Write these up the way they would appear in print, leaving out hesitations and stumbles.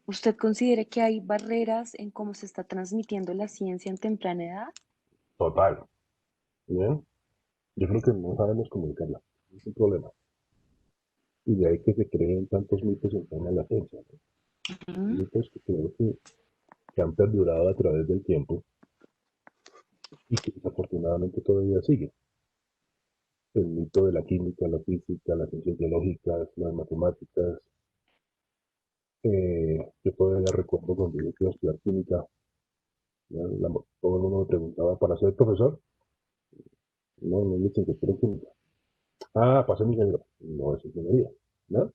¿Usted considera que hay barreras en cómo se está transmitiendo la ciencia en temprana edad? Total. ¿Bien? Yo creo que no sabemos comunicarla. Es un problema. Y de ahí que se creen tantos mitos en torno a la ciencia, ¿no? Ujú. Mitos que creo que han perdurado a través del tiempo y que desafortunadamente todavía siguen. El mito de la química, la física, las ciencias biológicas, las matemáticas. Yo todavía recuerdo cuando yo fui a estudiar química, ¿no? Todo el mundo me preguntaba, ¿para ser profesor? No, no es licenciatura en química. Ah, para ser ingeniero. No es ingeniería, ¿no?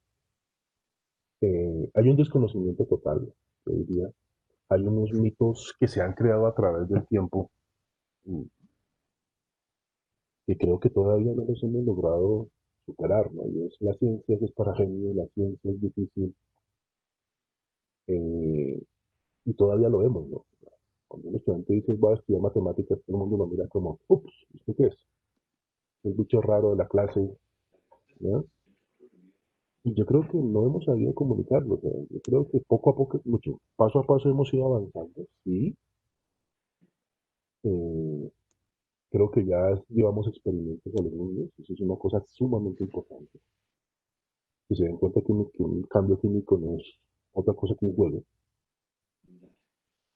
Hay un desconocimiento total, yo diría. Hay unos mitos que se han creado a través del tiempo y que creo que todavía no los hemos logrado superar, ¿no? Y es la ciencia es para genios, la ciencia es difícil, eh, y todavía lo vemos, ¿no? Cuando un estudiante dice, voy a estudiar matemáticas, todo el mundo lo mira como, ups, ¿esto qué es? El bicho raro de la clase, ¿no? Y yo creo que no hemos sabido comunicarlo, o sea, yo creo que poco a poco, mucho, paso a paso hemos ido avanzando, sí, eh, creo que ya llevamos experimentos a los niños, eso es una cosa sumamente importante, que se den cuenta que un cambio químico no es otra cosa que un juego,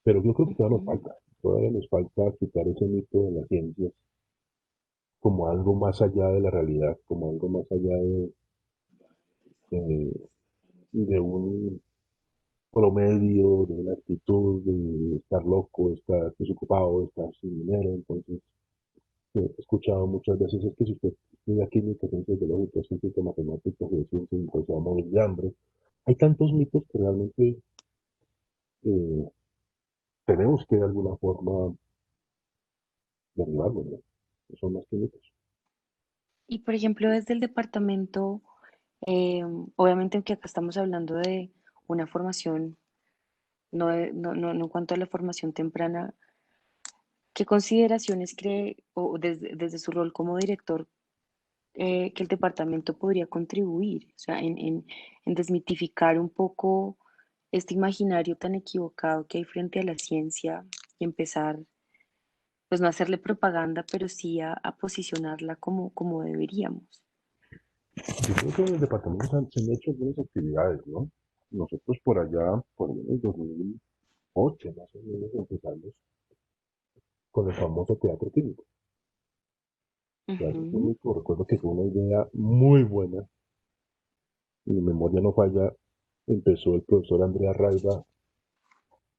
pero yo creo que Ujú. todavía nos falta quitar ese mito de las ciencias como algo más allá de la realidad, como algo más allá de, de un promedio, de una actitud, de estar loco, estar desocupado, estar sin dinero. Entonces, he escuchado muchas veces es que si usted estudia química, ciencias biológicas, ciencias de matemáticas, de ciencias, entonces va a morir de hambre. Hay tantos mitos que realmente eh, tenemos que de alguna forma derribarlos, ¿no? Que son más que mitos. Y por ejemplo, desde el departamento, obviamente que acá estamos hablando de una formación, no en cuanto a la formación temprana, ¿qué consideraciones cree, o desde su rol como director, que el departamento podría contribuir? O sea, en desmitificar un poco este imaginario tan equivocado que hay frente a la ciencia y empezar, pues no a hacerle propaganda, pero sí a posicionarla como deberíamos. Yo creo que en el departamento se han hecho algunas actividades, ¿no? Nosotros por allá, por el 2008 más o menos, empezamos con el famoso teatro químico. Teatro Ujú. químico, recuerdo que fue una idea muy buena, y mi memoria no falla, empezó el profesor Andrea Raiva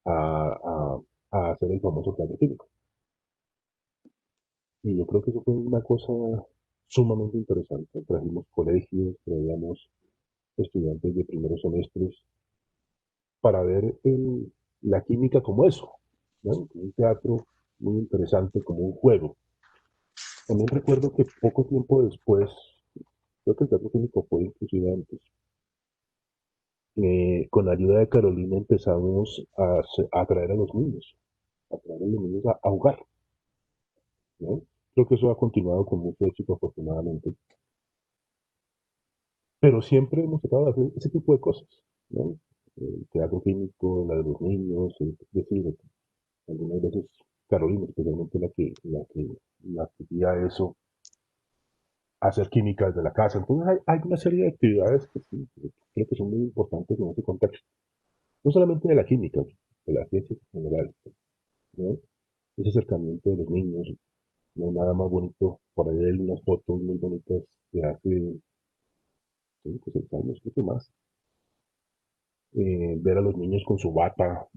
a, a, a hacer el famoso teatro químico. Y yo creo que eso fue una cosa sumamente interesante. Trajimos colegios, traíamos estudiantes de primeros semestres para ver la química como eso, ¿no? Como un teatro muy interesante, como un juego. También recuerdo que poco tiempo después, creo que el teatro químico fue inclusive antes, con la ayuda de Carolina empezamos a atraer a los niños, a traer a los niños a jugar, ¿no? Creo que eso ha continuado con mucho éxito afortunadamente, pero siempre hemos tratado de hacer ese tipo de cosas, ¿no? El teatro químico, la de los niños, es decir, algunas veces Carolina, especialmente la que guía eso, hacer química desde la casa. Entonces hay una serie de actividades que sí, que creo que son muy importantes en ese contexto. No solamente de la química, de la ciencia en general, ¿no? Ese acercamiento de los niños, no hay nada más bonito. Por ahí hay unas fotos muy bonitas que hace 5 o 6 años, creo que más. Ver a los niños con su bata,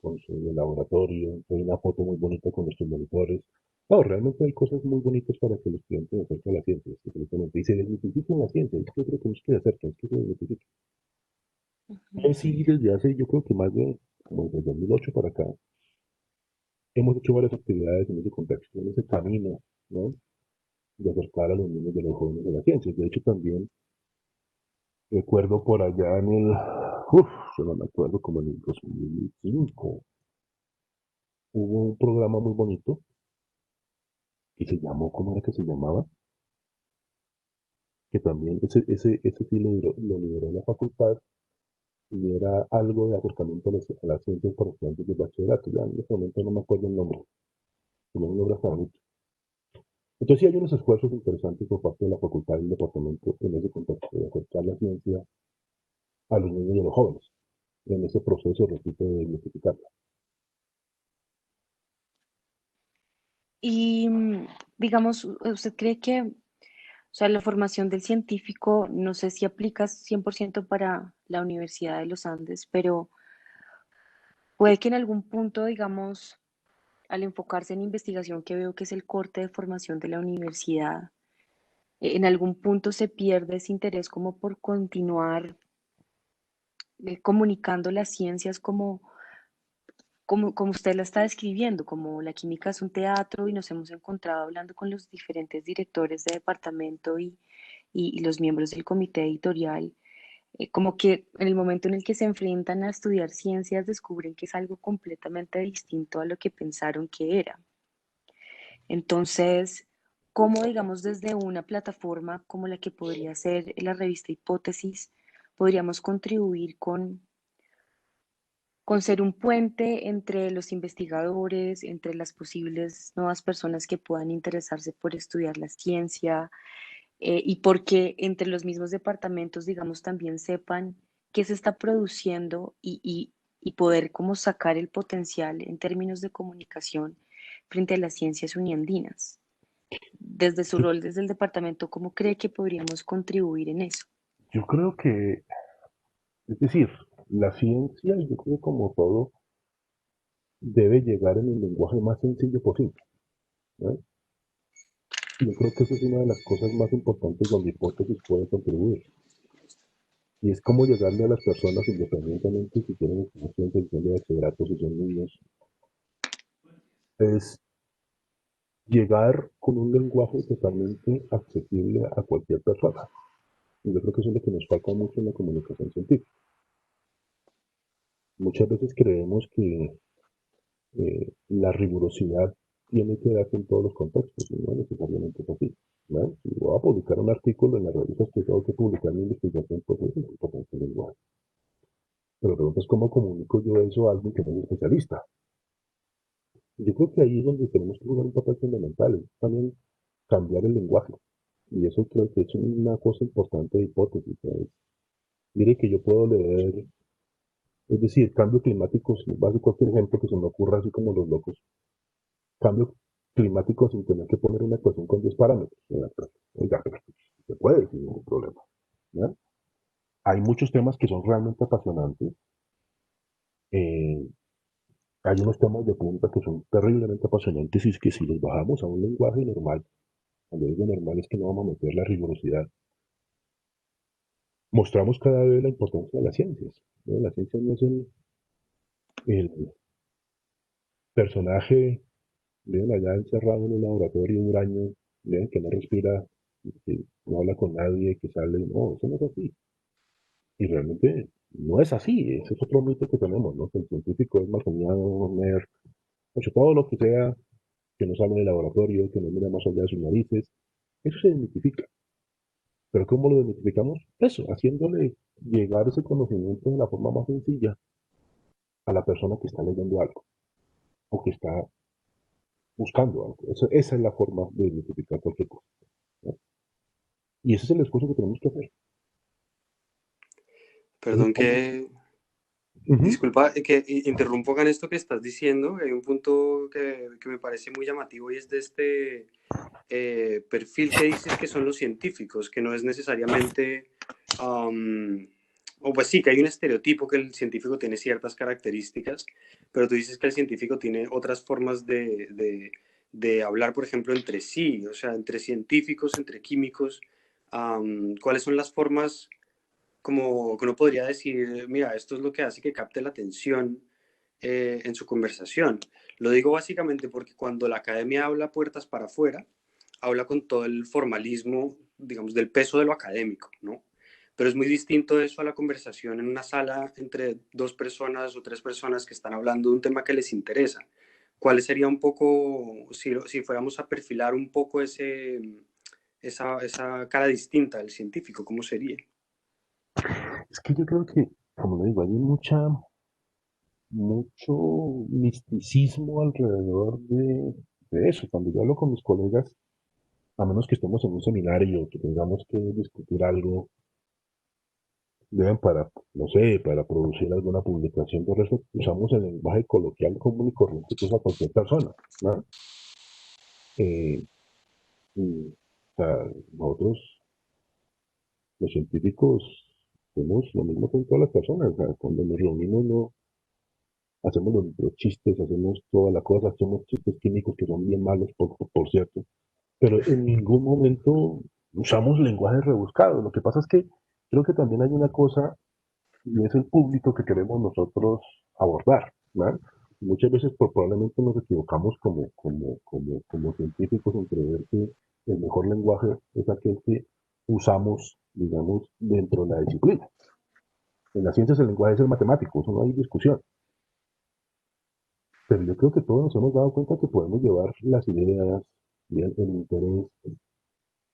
con su laboratorio, hay una foto muy bonita con nuestros monitores. No, realmente hay cosas muy bonitas para que los estudiantes se acerquen a la ciencia, específicamente, y se desmitifiquen la ciencia, es que yo creo que no es que se acerquen, es que se desmitifiquen. Ujú. Sí, desde hace, yo creo que más de, como desde 2008 para acá, hemos hecho varias actividades en ese contexto, en ese camino, ¿no? De acercar a los niños de los jóvenes a la ciencia. De hecho, también recuerdo por allá yo no me acuerdo, como en el 2005, hubo un programa muy bonito que se llamó, ¿cómo era que se llamaba? Que también, ese sí lo lideró la facultad, y era algo de acercamiento a las ciencias para estudiantes de bachillerato. Ya en este momento no me acuerdo el nombre, tenía un nombre hasta bonito. Entonces sí hay unos esfuerzos interesantes por parte de la facultad y del departamento en ese contexto de acercar la ciencia a los niños y a los jóvenes, en ese proceso, repito, de identificarla. Y digamos, ¿usted cree que, o sea, la formación del científico, no sé si aplica 100% para la Universidad de los Andes, pero puede que en algún punto, digamos, al enfocarse en investigación, que veo que es el corte de formación de la universidad, en algún punto se pierde ese interés como por continuar comunicando las ciencias como usted la está describiendo, como la química es un teatro y nos hemos encontrado hablando con los diferentes directores de departamento y los miembros del comité editorial, como que en el momento en el que se enfrentan a estudiar ciencias descubren que es algo completamente distinto a lo que pensaron que era. Entonces, ¿cómo, digamos, desde una plataforma como la que podría ser la revista Hipótesis, podríamos contribuir con ser un puente entre los investigadores, entre las posibles nuevas personas que puedan interesarse por estudiar la ciencia, y porque entre los mismos departamentos, digamos, también sepan qué se está produciendo y poder como sacar el potencial en términos de comunicación frente a las ciencias uniandinas? Desde su Yo, rol desde el departamento, ¿cómo cree que podríamos contribuir en eso? yo creo que, es decir, la ciencia, yo creo como todo, debe llegar en el lenguaje más sencillo posible, ¿no? Yo creo que esa es una de las cosas más importantes donde hipótesis puede contribuir. Y es cómo llegarle a las personas independientemente si tienen información, si tienen bachillerato, si son niños, es llegar con un lenguaje totalmente accesible a cualquier persona. Y yo creo que eso es lo que nos falta mucho en la comunicación científica. Muchas veces creemos que la rigurosidad tiene que darse en todos los contextos, y no necesariamente es así, ¿no? Si voy a publicar un artículo en la revista que tengo que publicar mi investigación, pues es importante el lenguaje. Pero la pregunta es cómo comunico yo eso a alguien que no es especialista. Yo creo que ahí es donde tenemos que jugar un papel fundamental, es también cambiar el lenguaje. Y eso creo que es una cosa importante de hipótesis, ¿sabes? Mire que yo puedo leer, es decir, cambio climático, si va a ser cualquier ejemplo que se me ocurra así como los locos, cambio climático sin tener que poner una ecuación con 10 parámetros. Oiga, pero se puede sin ningún problema, ¿no? Hay muchos temas que son realmente apasionantes. eh, Hay unos temas de punta que son terriblemente apasionantes y es que si los bajamos a un lenguaje normal, cuando digo normal es que no vamos a meter la rigurosidad, mostramos cada vez la importancia de las ciencias, ¿no? La ciencia no es el personaje, ven allá encerrado en un laboratorio un año, ven que no respira, que no habla con nadie, que sale, no, eso no es así. Y realmente no es así, ese es otro mito que tenemos, ¿no? Que el científico es más soñado, nerd, hecho todo lo que sea, que no sale del laboratorio, que no mira más allá de sus narices, eso se identifica. Pero ¿cómo lo identificamos? Eso, haciéndole llegar ese conocimiento de la forma más sencilla a la persona que está leyendo algo o que está buscando algo. Esa es la forma de identificar cualquier cosa, ¿no? Y ese es el esfuerzo que tenemos que hacer. Entonces, Perdón ¿cómo? que, Ujú. disculpa que interrumpo en esto que estás diciendo. Hay un punto que me parece muy llamativo y es de este perfil que dices que son los científicos, que no es necesariamente, o pues sí, que hay un estereotipo que el científico tiene ciertas características, pero tú dices que el científico tiene otras formas de hablar, por ejemplo, entre sí, o sea, entre científicos, entre químicos. ¿Cuáles son las formas como que uno podría decir, mira, esto es lo que hace que capte la atención en su conversación? Lo digo básicamente porque cuando la academia habla puertas para afuera, habla con todo el formalismo, digamos, del peso de lo académico, ¿no? Pero es muy distinto eso a la conversación en una sala entre dos personas o tres personas que están hablando de un tema que les interesa. ¿Cuál sería un poco, si fuéramos a perfilar un poco esa cara distinta del científico, cómo sería? Es que yo creo que como le digo, hay mucho misticismo alrededor de eso. Cuando yo hablo con mis colegas, a menos que estemos en un seminario, que tengamos que discutir algo, deben para, no sé, para producir alguna publicación de resto, usamos el lenguaje coloquial común y corriente que usa cualquier persona, ¿no? Eh, y, o sea, nosotros, los científicos, hacemos lo mismo con todas las personas. O sea, cuando nos reunimos no hacemos los chistes, hacemos toda la cosa, hacemos chistes químicos que son bien malos, por cierto, pero en ningún momento usamos lenguajes rebuscados. Lo que pasa es que creo que también hay una cosa y es el público que queremos nosotros abordar, ¿no? Muchas veces probablemente nos equivocamos como científicos en creer que el mejor lenguaje es aquel que usamos, digamos, dentro de la disciplina. En las ciencias el lenguaje es el matemático, eso no hay discusión. Pero yo creo que todos nos hemos dado cuenta que podemos llevar las ideas y el interés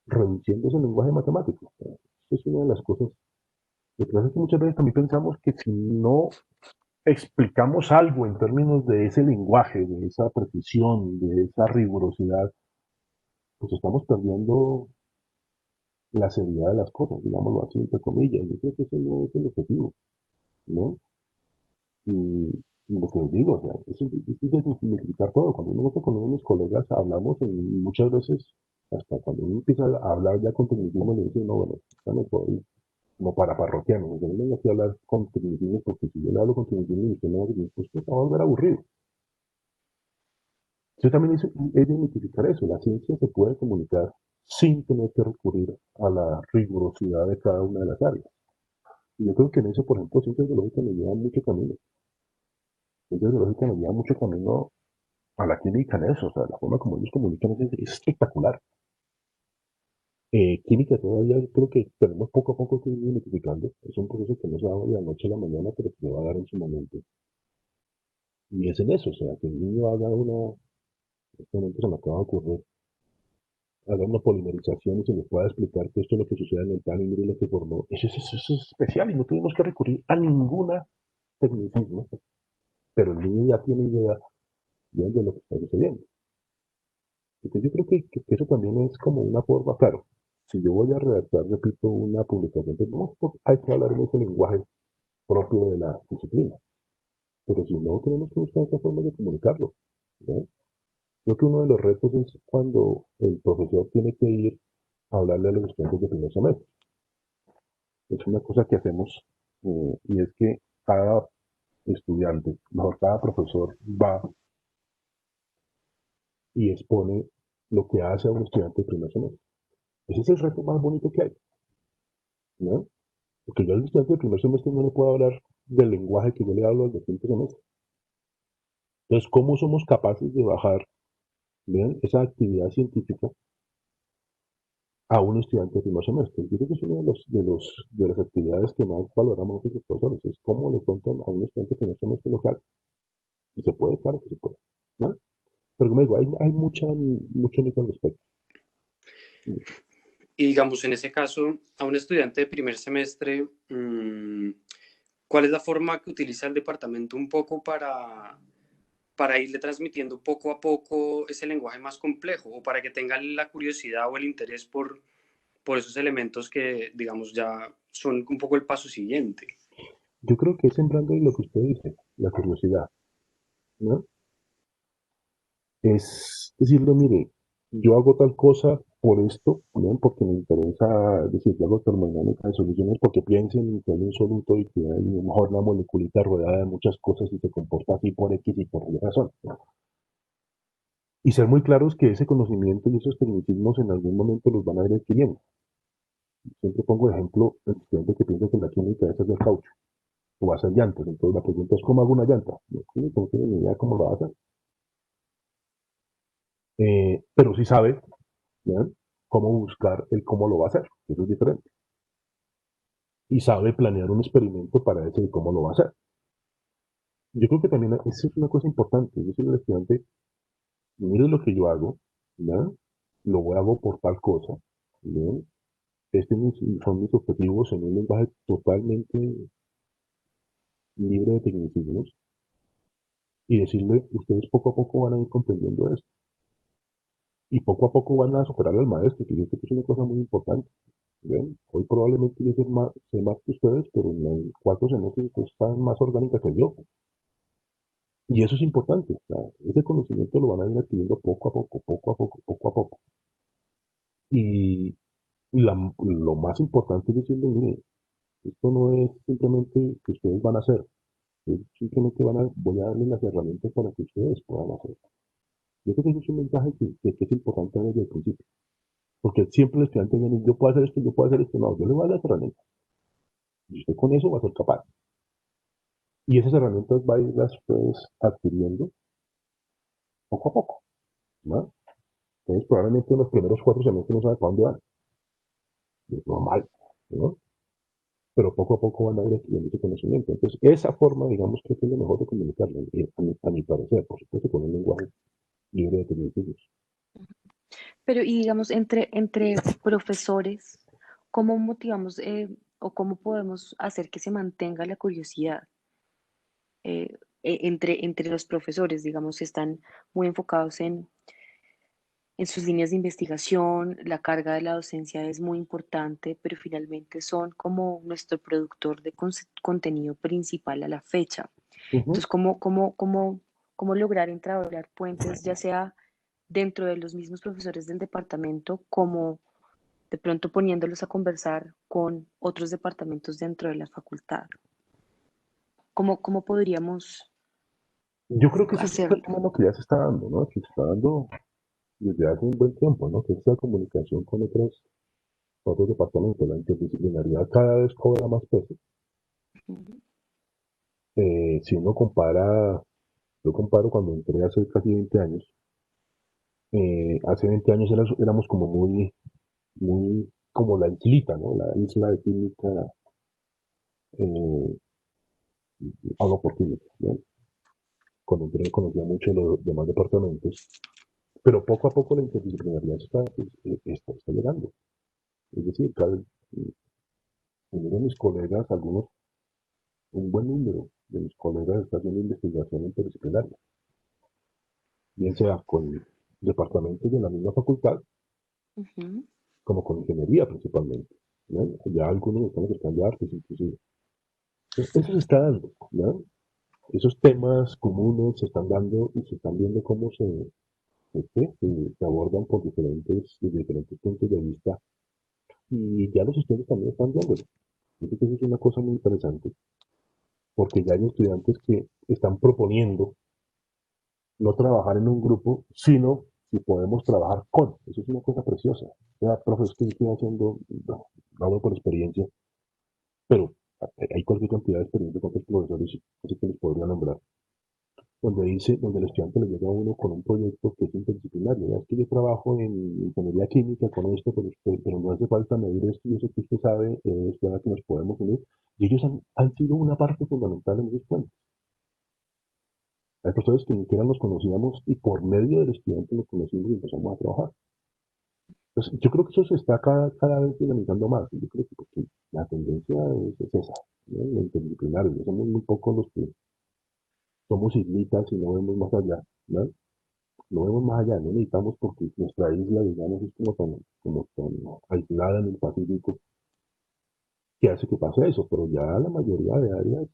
reduciendo ese lenguaje matemático. Eso es una de las cosas. Lo que pasa es que muchas veces también pensamos que si no explicamos algo en términos de ese lenguaje, de esa precisión, de esa rigurosidad, pues estamos perdiendo la seriedad de las cosas, digámoslo así, entre comillas. Yo creo que ese no es el objetivo, ¿no? Y lo que les digo, o sea, es difícil de simplificar todo. Cuando uno está con uno de mis colegas, hablamos muchas veces, hasta cuando uno empieza a hablar ya con tecnicismo, le dice, no, bueno, ya me puedo ir, como para parroquianos. Yo no vengo aquí a hablar con tecnicismo, porque si yo le hablo con tecnicismo y usted no, pues va a volver aburrido. Yo también he de identificar eso. La ciencia se puede comunicar sin tener que recurrir a la rigurosidad de cada una de las áreas. Y yo creo que en eso, por ejemplo, ciencias biológicas nos llevan mucho camino. Ciencias biológicas nos llevan mucho camino a la química en eso. O sea, la forma como ellos comunican es espectacular. Química todavía creo que tenemos poco a poco que ir identificando. Es un proceso que no se da de la noche a la mañana, pero que se va a dar en su momento. Y es en eso, o sea, que el niño haga en este momento se me acaba de ocurrir, haga una polimerización y se le pueda explicar que esto es lo que sucede en el pan y mire lo que formó. Eso es especial y no tuvimos que recurrir a ninguna tecnicismo, pero el niño ya tiene idea de lo que está sucediendo. Entonces yo creo que eso también es como una forma, claro, si yo voy a redactar, repito, una publicación, pues no, pues hay que hablar en ese lenguaje propio de la disciplina, pero si no, tenemos que buscar otra forma de comunicarlo, ¿no? Creo que uno de los retos es cuando el profesor tiene que ir a hablarle a los estudiantes de primer semestre. Es una cosa que hacemos y es que cada estudiante, mejor cada profesor va y expone lo que hace a un estudiante de primer semestre. Ese es el reto más bonito que hay, ¿no? Porque yo al estudiante de primer semestre no le puedo hablar del lenguaje que yo le hablo al de quinto semestre. Entonces, ¿cómo somos capaces de bajar, bien, esa actividad científica a un estudiante de primer semestre? Yo creo que es una de las actividades que más valoramos los profesores, es cómo le cuentan a un estudiante de primer semestre local. Y se puede, claro que se puede, ¿no? Pero como digo, hay mucho mito al respecto. Y digamos, en ese caso, a un estudiante de primer semestre, ¿cuál es la forma que utiliza el departamento un poco para irle transmitiendo poco a poco ese lenguaje más complejo o para que tenga la curiosidad o el interés por esos elementos que, digamos, ya son un poco el paso siguiente? Yo creo que es sembrando lo que usted dice, la curiosidad, ¿no? Es decirle, mire, yo hago tal cosa por esto, ¿no? Porque me interesa, es decir, yo hago termodinámica de soluciones porque piensen que hay un soluto y que hay a lo mejor una moleculita rodeada de muchas cosas y se comporta así por X y por Y razón, ¿no? Y ser muy claros que ese conocimiento y esos tecnicismos en algún momento los van a ir adquiriendo. Siempre pongo de ejemplo el estudiante que piensa que la química es hacer caucho o hacer llantas. Entonces la pregunta es, ¿cómo hago una llanta? No tiene ni idea cómo lo va a hacer. Pero sí sabe, ¿no?, cómo buscar el cómo lo va a hacer. Eso es diferente. Y sabe planear un experimento para decir cómo lo va a hacer. Yo creo que también eso es una cosa importante. Yo soy el estudiante, mire lo que yo hago, ¿no? Lo voy a hago por tal cosa, ¿no? Estos son mis objetivos en un lenguaje totalmente libre de tecnicismos, y decirle, ustedes poco a poco van a ir comprendiendo esto, y poco a poco van a superar al maestro, que yo creo que es una cosa muy importante. ¿Ven? Hoy probablemente yo sé más que ustedes, pero en 4 semestres ustedes están más orgánica que yo. Y eso es importante. O sea, ese conocimiento lo van a ir adquiriendo poco a poco, poco a poco, poco a poco. Y lo más importante es decirle, mire, esto no es simplemente que ustedes van a hacer, es simplemente voy a darles las herramientas para que ustedes puedan hacer. Yo creo que ese es un mensaje que es importante desde el principio. Porque siempre el estudiante viene, yo puedo hacer esto, yo puedo hacer esto. No, yo le voy a dar las herramientas. Y usted con eso va a ser capaz. Y esas herramientas va a irlas pues adquiriendo poco a poco, ¿no? Entonces probablemente en los primeros 4 semestres no sabe para dónde van. Es normal, ¿no? Pero poco a poco van a ir adquiriendo ese conocimiento. Entonces, esa forma, digamos, que es lo mejor de comunicarlo, a mi parecer, por supuesto, con un lenguaje libre de tecnicismos. Pero y digamos, entre profesores, ¿cómo motivamos o cómo podemos hacer que se mantenga la curiosidad entre los profesores? Digamos, si están muy enfocados en sus líneas de investigación, la carga de la docencia es muy importante, pero finalmente son como nuestro productor de contenido principal a la fecha. Ujú. Entonces, ¿cómo lograr entablar puentes, ya sea dentro de los mismos profesores del departamento, como de pronto poniéndolos a conversar con otros departamentos dentro de la facultad? ¿Cómo podríamos Yo creo que eso es un hacerlo? fenómeno que ya se está dando, ¿no? Que se está dando desde hace un buen tiempo, ¿no? Que es la comunicación con otros departamentos. La interdisciplinaridad cada vez cobra más peso. Ujú, Si uno compara, yo comparo cuando entré hace casi 20 años. Hace 20 años éramos como muy como la islita, ¿no? La isla de química, eh, hablo por química, ¿no? Cuando entré conocía mucho los demás departamentos, pero poco a poco la interdisciplinaridad está llegando. Es decir, uno de mis colegas, un buen número de mis colegas está haciendo investigación interdisciplinaria, bien sea con departamentos de la misma facultad, ujú. como con ingeniería principalmente, ¿no? Ya algunos están estudiando artes inclusive. Entonces, eso se está dando, ¿no? Esos temas comunes se están dando y se están viendo cómo se abordan desde diferentes puntos de vista, y ya los estudiantes también están viéndolo. Yo creo que eso es una cosa muy interesante, porque ya hay estudiantes que están proponiendo no trabajar en un grupo, sino si podemos trabajar con. Eso es una cosa preciosa. Ya, profe, es que estoy haciendo, no, hablo por experiencia, pero hay cualquier cantidad de experiencia con otros profesores, así que les podría nombrar, donde el estudiante le llega a uno con un proyecto que es interdisciplinario. Ya, es que yo trabajo en ingeniería química con esto, pero no hace falta medir esto, y eso que usted sabe, es verdad que nos podemos unir. Y ellos han sido una parte fundamental en esos planes. Hay profesores que ni siquiera nos conocíamos y por medio del estudiante nos conocimos y empezamos a trabajar. Entonces, yo creo que eso se está cada vez dinamizando más. Yo creo que porque la tendencia es esa, ¿no? La interdisciplinaria. Somos muy pocos los que somos islitas y no vemos más allá, ¿no? No vemos más allá, no necesitamos, porque nuestra isla, digamos, es como tan aislada en el Pacífico, que hace que pase eso, pero ya la mayoría de áreas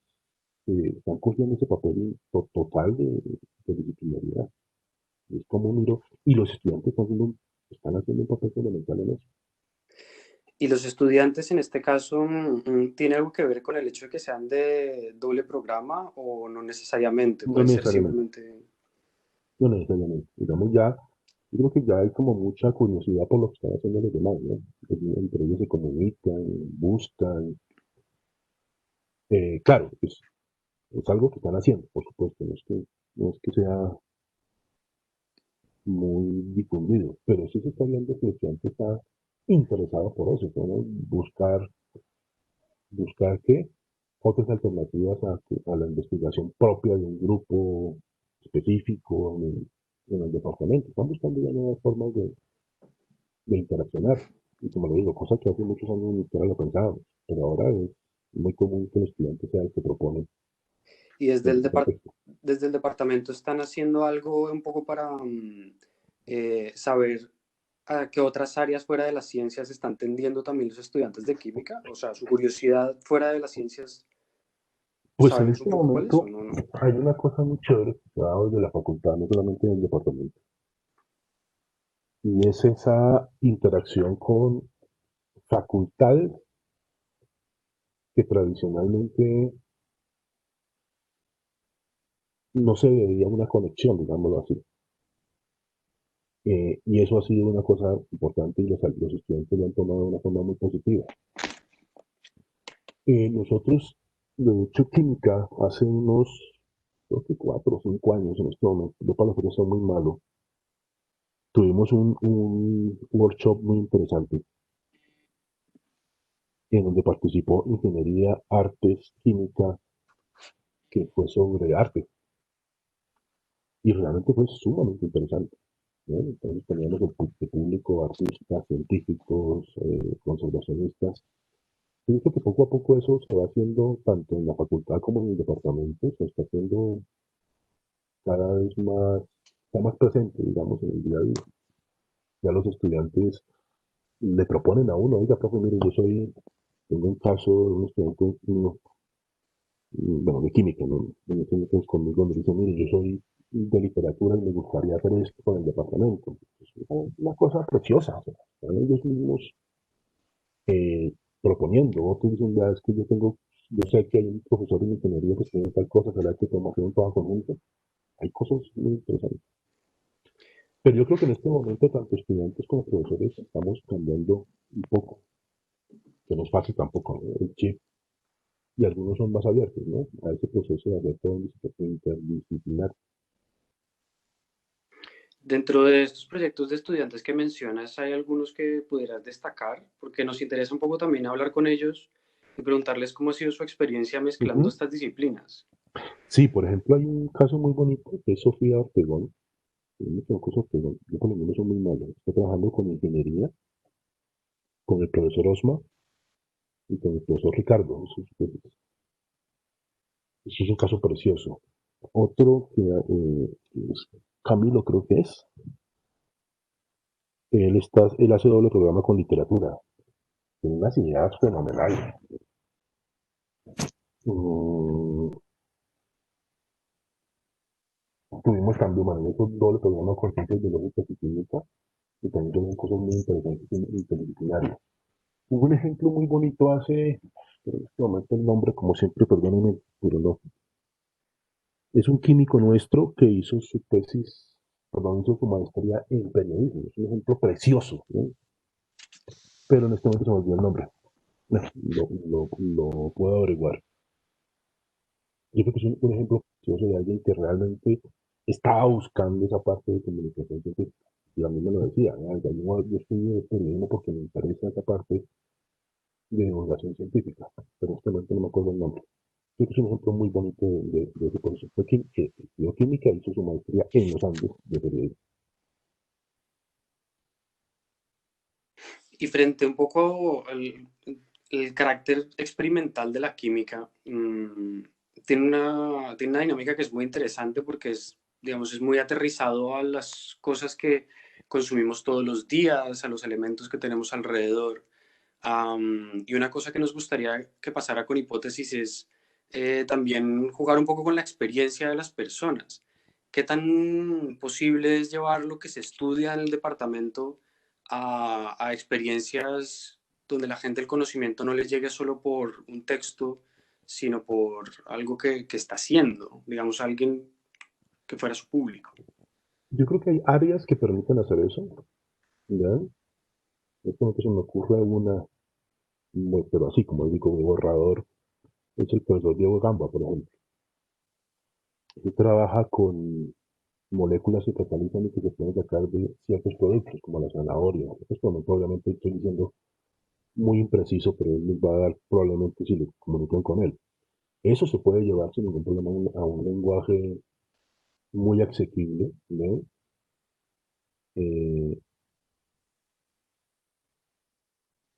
están cogiendo ese papel total de disciplinaridad. Es como miro, y los estudiantes están haciendo un papel fundamental en eso. Y los estudiantes en este caso, ¿tiene algo que ver con el hecho de que sean de doble programa o no necesariamente? No Pueden ser necesariamente, simplemente... no necesariamente. Digamos ya, yo creo que ya hay como mucha curiosidad por lo que están haciendo los demás, ¿no? Entre ellos se comunican, buscan. Claro, es algo que están haciendo, por supuesto, no es que sea muy difundido, pero sí se está viendo que el estudiante está interesado por eso, ¿no? Buscar qué, otras alternativas a la investigación propia de un grupo específico en el departamento. Están buscando ya nuevas formas de interaccionar. Y como le digo, cosa que hace muchos años ni siquiera lo pensábamos, pero ahora es muy común que el estudiante sea el que propone Y en ese contexto. desde el departamento están haciendo algo un poco para saber a qué otras áreas fuera de las ciencias están tendiendo también los estudiantes de química. O sea, su curiosidad fuera de las ciencias, Pues en ¿sabemos un este poco cuál es o momento no? No. hay una cosa muy chévere que se ha dado desde la facultad, no solamente en el departamento, y es esa interacción con facultades que tradicionalmente no se veía una conexión, digámoslo así. Y eso ha sido una cosa importante y los estudiantes lo han tomado de una forma muy positiva. Nosotros, de hecho, química, hace unos, creo que 4 o 5 años en este momento, yo para los soy muy malo, tuvimos un workshop muy interesante en donde participó ingeniería, artes, química, que fue sobre arte. Y realmente fue sumamente interesante, ¿no? Entonces teníamos el público, artistas, científicos, conservacionistas. Yo creo que poco a poco eso se va haciendo tanto en la facultad como en el departamento, se está haciendo cada vez más, está más presente, digamos, en el día a día. Ya los estudiantes le proponen a uno, oiga, profe, mire, tengo un caso de un estudiante, bueno, de química, ¿no? De química es conmigo, me dice, mire, yo soy de literatura y me gustaría hacer esto con el departamento. Es una cosa preciosa, o sea, están ellos mismos eh, proponiendo, otros dicen, ya es que yo sé que hay un profesor de ingeniería que tiene tal cosa, será que podemos hacer un trabajo conjunto. Hay cosas muy interesantes. Pero yo creo que en este momento, tanto estudiantes como profesores, estamos cambiando un poco, que no es fácil tampoco, ¿no? El chip, y algunos son más abiertos, ¿no? A ese proceso de hacer todo interdisciplinar. Dentro de estos proyectos de estudiantes que mencionas, ¿hay algunos que pudieras destacar? Porque nos interesa un poco también hablar con ellos y preguntarles cómo ha sido su experiencia mezclando Ujú. estas disciplinas. Sí, por ejemplo, hay un caso muy bonito que es Sofía Ortegón. Yo me equivoco, es Ortegón. Yo por lo menos soy muy malo. Está trabajando con ingeniería, con el profesor Osma y con el profesor Ricardo. Eso es un caso precioso. Otro que es Camilo, creo que es. Él hace doble programa con literatura. Tiene unas ideas fenomenales. Mm, tuvimos también, bueno, otro doble programa con ciencias biológicas y química, y también tienen cosas muy interesantes interdisciplinarias. Hubo un ejemplo muy bonito pero en este momento el nombre, como siempre, perdónenme, pero no. Es un químico nuestro que hizo su tesis, perdón, hizo su maestría en periodismo. Es un ejemplo precioso, ¿no? Pero en este momento se me olvidó el nombre. No, lo puedo averiguar. Yo creo que es un ejemplo precioso de alguien que realmente estaba buscando esa parte de comunicación científica. Y a mí me lo decía, ¿no? Yo estudio periodismo porque me interesa esa parte de divulgación científica, pero en este momento no me acuerdo el nombre. Creo que es un ejemplo muy bonito de ese proceso. Fue que estudió química y hizo su maestría en los Andes de periodismo. Y frente un poco el carácter experimental de la química, tiene una dinámica que es muy interesante porque es, digamos, es muy aterrizado a las cosas que consumimos todos los días, a los elementos que tenemos alrededor. Y una cosa que nos gustaría que pasara con hipótesis es también jugar un poco con la experiencia de las personas. ¿Qué tan posible es llevar lo que se estudia en el departamento a experiencias donde la gente el conocimiento no les llegue solo por un texto, sino por algo que está haciendo, digamos, alguien que fuera su público? Yo creo que hay áreas que permiten hacer eso, ¿ya? Esto no se me ocurre una, pero así como digo, de borrador, es el profesor Diego Gamba, por ejemplo. Él trabaja con moléculas que catalizan y que se pueden sacar de ciertos productos, como la zanahoria. Esto obviamente estoy diciendo muy impreciso, pero él les va a dar probablemente si lo comunican con él. Eso se puede llevar sin ningún problema a un lenguaje muy asequible, ¿no? Eh,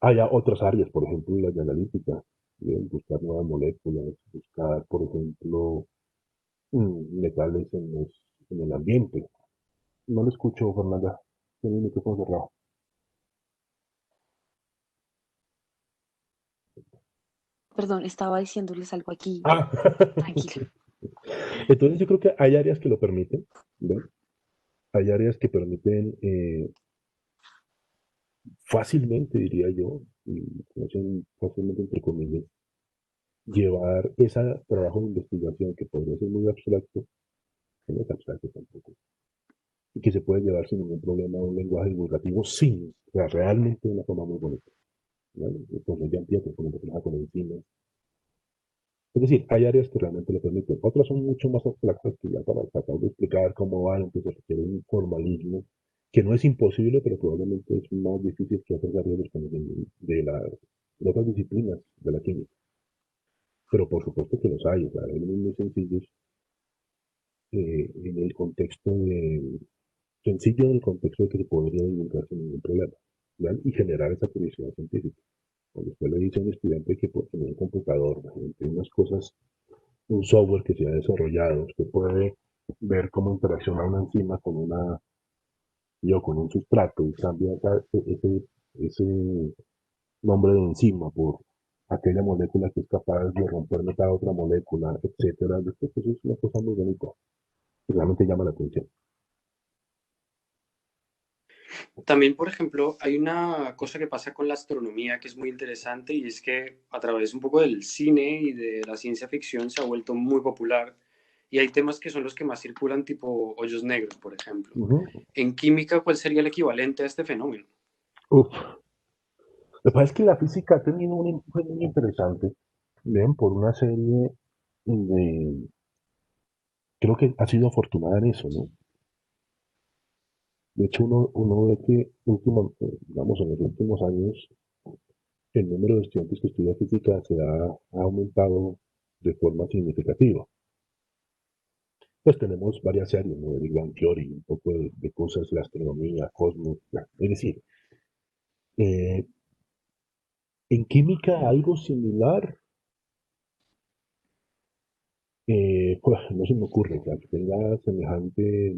hay otras áreas, por ejemplo, las de analítica, ¿bien? Buscar nuevas moléculas, buscar, por ejemplo, metales en el ambiente. No lo escucho, Fernanda. Tiene el micrófono cerrado. Perdón, estaba diciéndoles algo aquí. Ah, Tranquilo. entonces yo creo que hay áreas que lo permiten, ¿ven? Hay áreas que permiten fácilmente, diría yo, y fácilmente entre comillas, llevar ese trabajo de investigación que podría ser muy abstracto, que no es abstracto tampoco, y que se puede llevar sin ningún problema a un lenguaje divulgativo, sí, o sea, realmente de una forma muy bonita. ¿Vale? Entonces ya empieza con un personaje con encima. Es decir, hay áreas que realmente lo permiten, otras son mucho más abstractas que ya para tratar de explicar cómo van, entonces requiere un formalismo que no es imposible, pero probablemente es más difícil que otras áreas de otras disciplinas de la química. Pero por supuesto que los hay, o sea, hay unos muy sencillos en el contexto sencillo en el contexto de que se podría divulgar sin ningún problema, ¿vale? Y generar esa curiosidad científica. Cuando usted le dice a un estudiante que por tener un computador, entre unas cosas, un software que se ha desarrollado, usted puede ver cómo interacciona una enzima con con un sustrato y cambia ese nombre de enzima por aquella molécula que es capaz de romper a otra molécula, etcétera. Pues eso es una cosa muy bonita, que realmente llama la atención. También, por ejemplo, hay una cosa que pasa con la astronomía que es muy interesante y es que a través un poco del cine y de la ciencia ficción se ha vuelto muy popular y hay temas que son los que más circulan, tipo hoyos negros, por ejemplo. Uh-huh. En química, ¿cuál sería el equivalente a este fenómeno? Uf. Lo que pasa es que la física ha tenido un empuje muy interesante, ¿ven? Por una serie de... Creo que ha sido afortunada en eso, ¿no? De hecho, uno ve que digamos, en los últimos años el número de estudiantes que estudia física ha aumentado de forma significativa. Pues tenemos varias áreas, ¿no? De Big Bang Theory, un poco de cosas, la astronomía, cosmos, es decir, eh, en química algo similar, pues no se me ocurre, o sea, que tenga semejante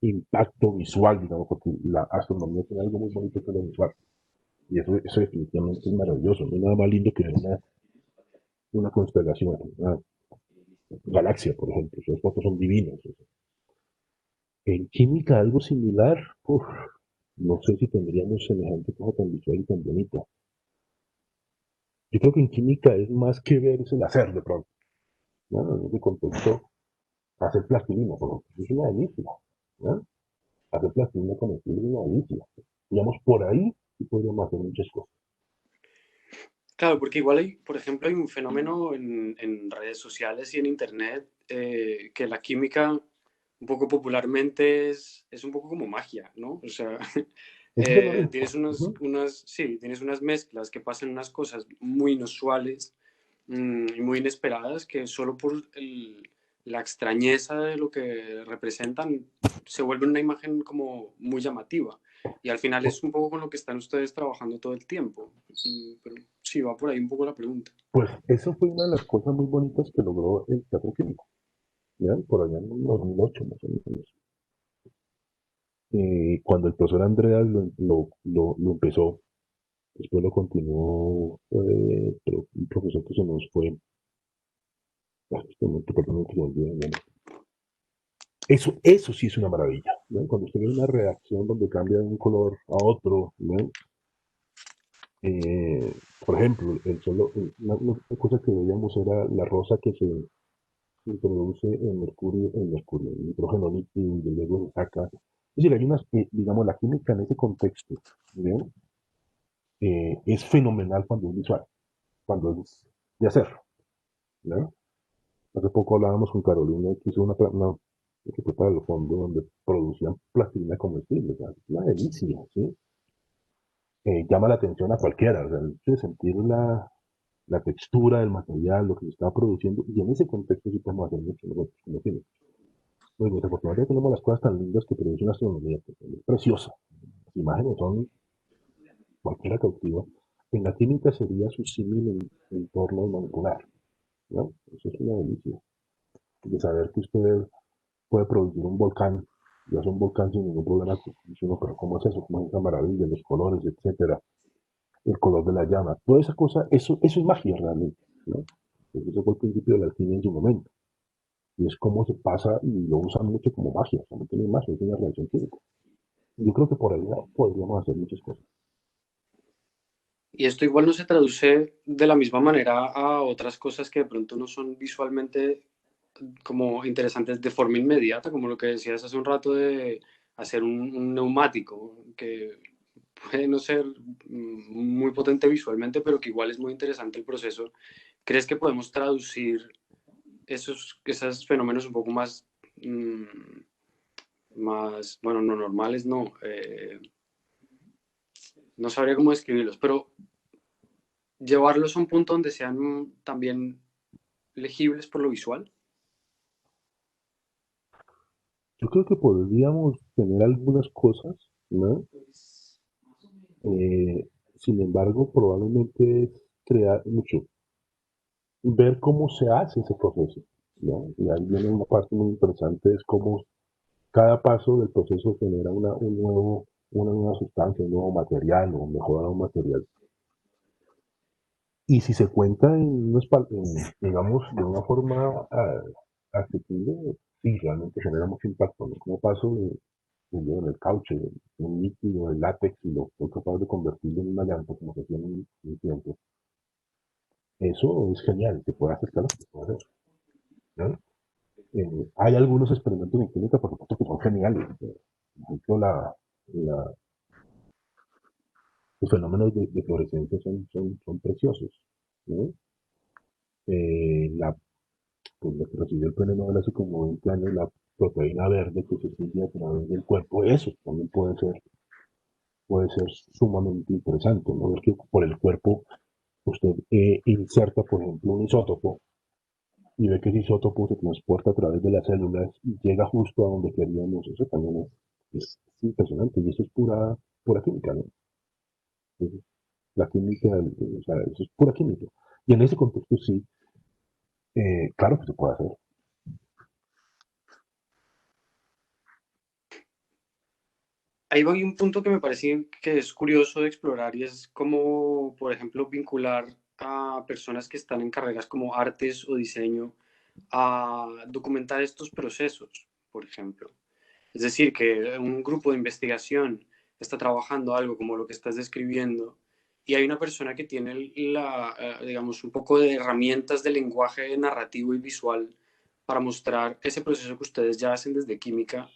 impacto visual, digamos, porque la astronomía tiene algo muy bonito que es lo visual. Y eso definitivamente es maravilloso. No hay nada más lindo que ver una constelación, una galaxia, por ejemplo. Esas fotos son divinas. En química, algo similar, uf, no sé si tendríamos semejante cosa tan visual y tan bonita. Yo creo que en química es más que ver, es el hacer de pronto. ¿No? En ese contexto, hacer plastilina, por ejemplo, es una delicia. ¿No? Hacer plastilina con estilo es una delicia. Digamos, por ahí sí podríamos hacer muchas cosas. Claro, porque igual hay, por ejemplo, hay un fenómeno en redes sociales y en internet que la química, un poco popularmente, es un poco como magia, ¿no? O sea, Ese es el origen. tienes Uh-huh. sí, tienes unas mezclas que pasan unas cosas muy inusuales y muy inesperadas que solo por la extrañeza de lo que representan se vuelve una imagen como muy llamativa. Y al final es un poco con lo que están ustedes trabajando todo el tiempo. Pero sí, va por ahí un poco la pregunta. Pues eso fue una de las cosas muy bonitas que logró el teatro químico. ¿Ya? Por allá en el 2008 más o menos. Cuando el profesor Andreas lo empezó, después lo continuó pero un profesor que se nos fue, este momento, perdón, que se me olvida el nombre. Eso sí es una maravilla, ¿no? Cuando usted ve una reacción donde cambia de un color a otro, ¿no? Por ejemplo, una cosa que veíamos era la rosa que se introduce en nitrógeno líquido y luego se saca. Es decir, hay unas, digamos, la química en ese contexto, ¿no? Es fenomenal cuando es visual, cuando es de hacer, ¿no? Hace poco hablábamos con Carolina que hizo una que fue para el fondo donde producían plastilina comestible, o sea, es una delicia, ¿sí? Llama la atención a cualquiera, o sea, el hecho de sentir la textura del material, lo que se está produciendo, y en ese contexto sí podemos hacer mucho nosotros como químicos. Pues desafortunadamente tenemos las cosas tan lindas que produce una astronomía, que es preciosa. Las imágenes son cualquiera cautiva. En la química sería su símil en torno molecular, ¿no? Eso es una delicia. de saber que usted puede producir un volcán, y hace un volcán sin ningún problema. Dice uno, pero ¿cómo es eso? ¿Cómo es esa maravilla? Los colores, etcétera, el color de la llama, toda esa cosa, eso es magia realmente, ¿no? Eso fue el principio de la alquimia en su momento. Y es como se pasa y lo usan mucho como magia, o sea, no tiene magia, es una reacción química. Yo creo que por ahí podríamos hacer muchas cosas. Y esto igual no se traduce de la misma manera a otras cosas que de pronto no son visualmente como interesantes de forma inmediata, como lo que decías hace un rato de hacer un neumático, que puede no ser muy potente visualmente, pero que igual es muy interesante el proceso. ¿Crees que podemos traducir esos fenómenos un poco más, bueno, no normales, no, no sabría cómo describirlos, pero llevarlos a un punto donde sean también legibles por lo visual? Yo creo que podríamos tener algunas cosas, ¿no? Eh, Sin embargo, probablemente es crear mucho, ver cómo se hace ese proceso, ¿no? Y ahí viene una parte muy interesante, es cómo cada paso del proceso genera una nueva sustancia, un nuevo material o mejora un material. Y si se cuenta digamos, de una forma accesible, sí, realmente genera mucho impacto, ¿no? Como paso en el caucho, en un líquido, el látex, y lo fue capaz de convertirlo en una llanta, como se hacía en un tiempo. Eso es genial, se puede hacer, claro, se puede hacer, ¿no? Hay algunos experimentos en química, por supuesto, que son geniales. Por ejemplo, los fenómenos de fluorescencia son preciosos, ¿no? La pues lo que recibió el premio Nobel hace como 20 años, la proteína verde que se sigue a través del cuerpo, eso también puede ser sumamente interesante, ¿no? Ver que por el cuerpo usted inserta, por ejemplo, un isótopo y ve que ese isótopo se transporta a través de las células y llega justo a donde queríamos, eso también es impresionante y eso es pura química, ¿no? Entonces, la química, o sea, eso es pura química. Y en ese contexto sí, claro que se puede hacer. Ahí va un punto que me parece que es curioso de explorar y es como, por ejemplo, vincular a personas que están en carreras como artes o diseño a documentar estos procesos, por ejemplo. Es decir, que un grupo de investigación está trabajando algo como lo que estás describiendo y hay una persona que tiene digamos, un poco de herramientas de lenguaje narrativo y visual para mostrar ese proceso que ustedes ya hacen desde química.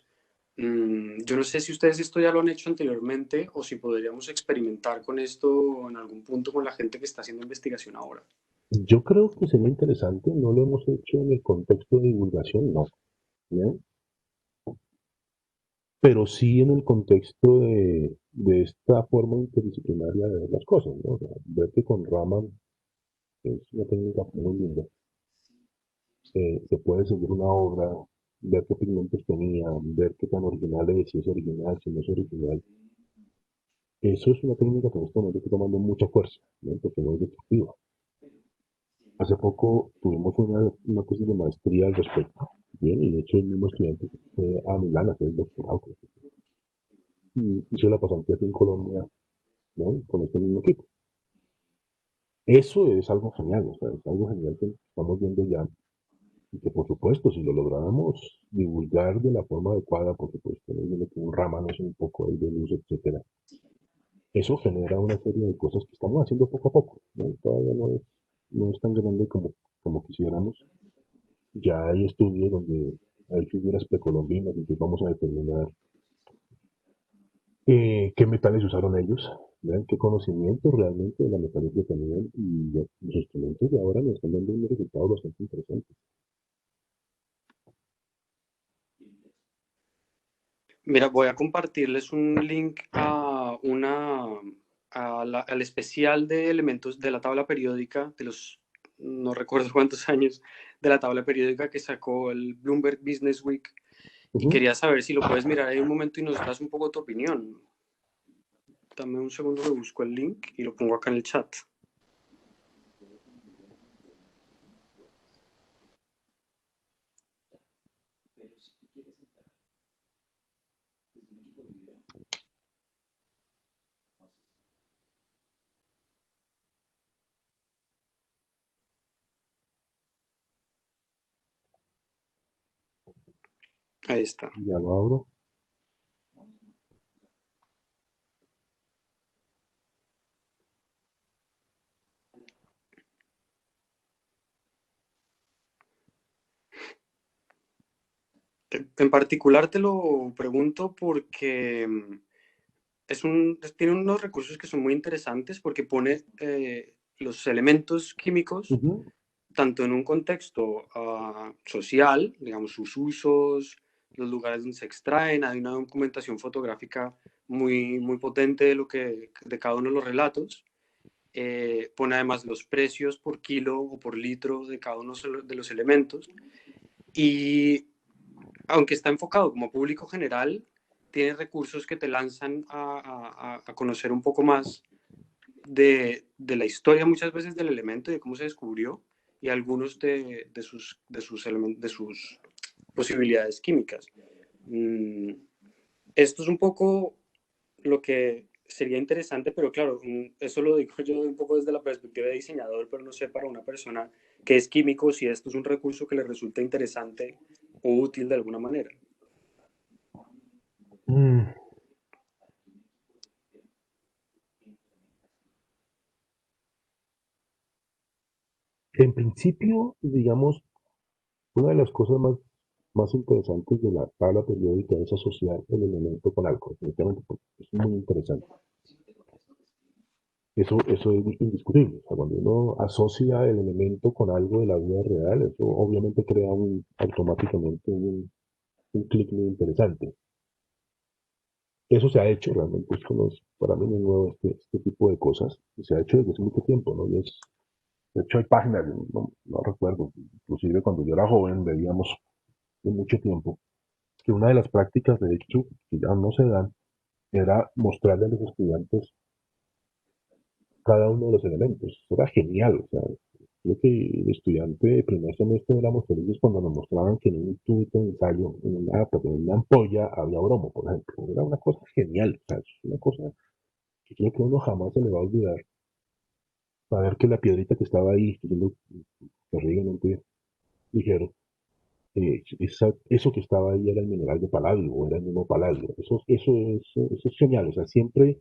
Yo no sé si ustedes esto ya lo han hecho anteriormente o si podríamos experimentar con esto en algún punto con la gente que está haciendo investigación ahora. Yo creo que sería interesante, no lo hemos hecho en el contexto de divulgación, no, ¿no? Pero sí en el contexto de esta forma interdisciplinaria de ver las cosas, ¿no? O sea, ver que con Raman es una técnica muy linda. Se puede seguir una obra, ver qué pigmentos tenía, ver qué tan original es, si es original, si no es original. Eso es una técnica que en este momento está tomando mucha fuerza, ¿no? Porque no es destructiva. Hace poco tuvimos una tesis de maestría al respecto, bien, y de hecho el mismo estudiante fue a Milán a hacer el doctorado, y hizo la pasantía aquí en Colombia, ¿no? Con este mismo equipo. Eso es algo genial, o sea, es algo genial que estamos viendo ya, y que por supuesto, si lo lográramos divulgar de la forma adecuada, por supuesto, ¿no? Viendo que un Rámano es un poco ahí de luz, etcétera, eso genera una serie de cosas que estamos haciendo poco a poco, ¿no? Todavía no es tan grande como quisiéramos. Ya hay estudios donde hay figuras precolombinas y que vamos a determinar qué metales usaron ellos, vean qué conocimiento realmente de la metalurgia tenían y los instrumentos de ahora nos están dando unos resultados bastante interesantes. Mira, voy a compartirles un link al especial de elementos de la tabla periódica de los, no recuerdo cuántos años, de la tabla periódica que sacó el Bloomberg Business Week. Y Ujú. quería saber si lo puedes mirar ahí un momento y nos das un poco tu opinión. Dame un segundo que busco el link y lo pongo acá en el chat. Ahí está. Ya lo abro. En particular te lo pregunto porque tiene unos recursos que son muy interesantes porque pone los elementos químicos Ujú. tanto en un contexto social, digamos, sus usos, los lugares donde se extraen, hay una documentación fotográfica muy, muy potente de cada uno de los relatos. Pone además los precios por kilo o por litro de cada uno de los elementos. Y aunque está enfocado como público general, tiene recursos que te lanzan a conocer un poco más de la historia muchas veces del elemento y de cómo se descubrió y algunos de sus posibilidades químicas. Esto es un poco lo que sería interesante, pero claro, eso lo digo yo un poco desde la perspectiva de diseñador, pero no sé para una persona que es químico si esto es un recurso que le resulta interesante o útil de alguna manera. Mm, En principio, digamos, una de las cosas más interesantes de la tabla periódica es asociar el elemento con algo, definitivamente, porque es muy interesante. Eso es indiscutible. O sea, cuando uno asocia el elemento con algo de la vida real, eso obviamente crea automáticamente un clic muy interesante. Eso se ha hecho realmente, esto no es para mí no es nuevo este tipo de cosas, y se ha hecho desde hace mucho tiempo, ¿no? De hecho hay páginas, no recuerdo, inclusive cuando yo era joven veíamos de mucho tiempo que una de las prácticas de hecho que ya no se dan era mostrarle a los estudiantes cada uno de los elementos. Era genial, o sea, creo que el estudiante de primer semestre éramos felices cuando nos mostraban que en un tubito de ensayo, en una ampolla había bromo, por ejemplo. Era una cosa genial, o sea, es una cosa que creo que uno jamás se le va a olvidar. Saber que la piedrita que estaba ahí, siendo terriblemente ligero, eso que estaba ahí era el mineral de paladio, o era el mismo paladio. Eso es genial, o sea, siempre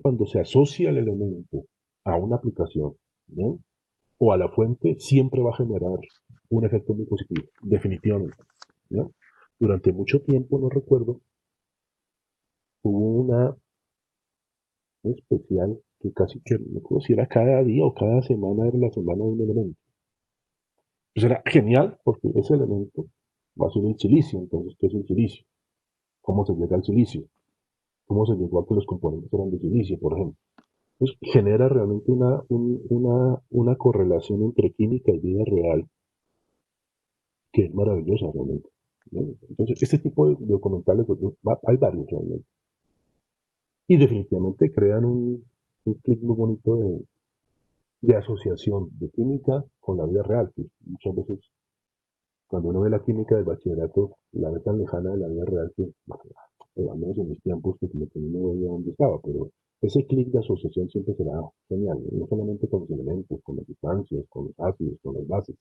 cuando se asocia el elemento a una aplicación, ¿no? O a la fuente, siempre va a generar un efecto muy positivo, definitivamente, ¿no? Durante mucho tiempo, no recuerdo, hubo un especial que casi que, no recuerdo si era cada día o cada semana, era la semana de un elemento. Pues era genial porque ese elemento va a ser el silicio. Entonces, ¿qué es el silicio? ¿Cómo se llega al silicio? ¿Cómo se llegó a que los componentes eran de silicio, por ejemplo? Pues genera realmente una correlación entre química y vida real que es maravillosa realmente, ¿no? Entonces, este tipo de documentales, pues, hay varios realmente. Y definitivamente crean un clic muy bonito de asociación de química con la vida real, que muchas veces cuando uno ve la química del bachillerato, la ve tan lejana de la vida real que, bueno, al menos en mis tiempos, que como que no veía dónde estaba, pero ese clic de asociación siempre será genial, no solamente con los elementos, con las sustancias, con los ácidos, con las bases.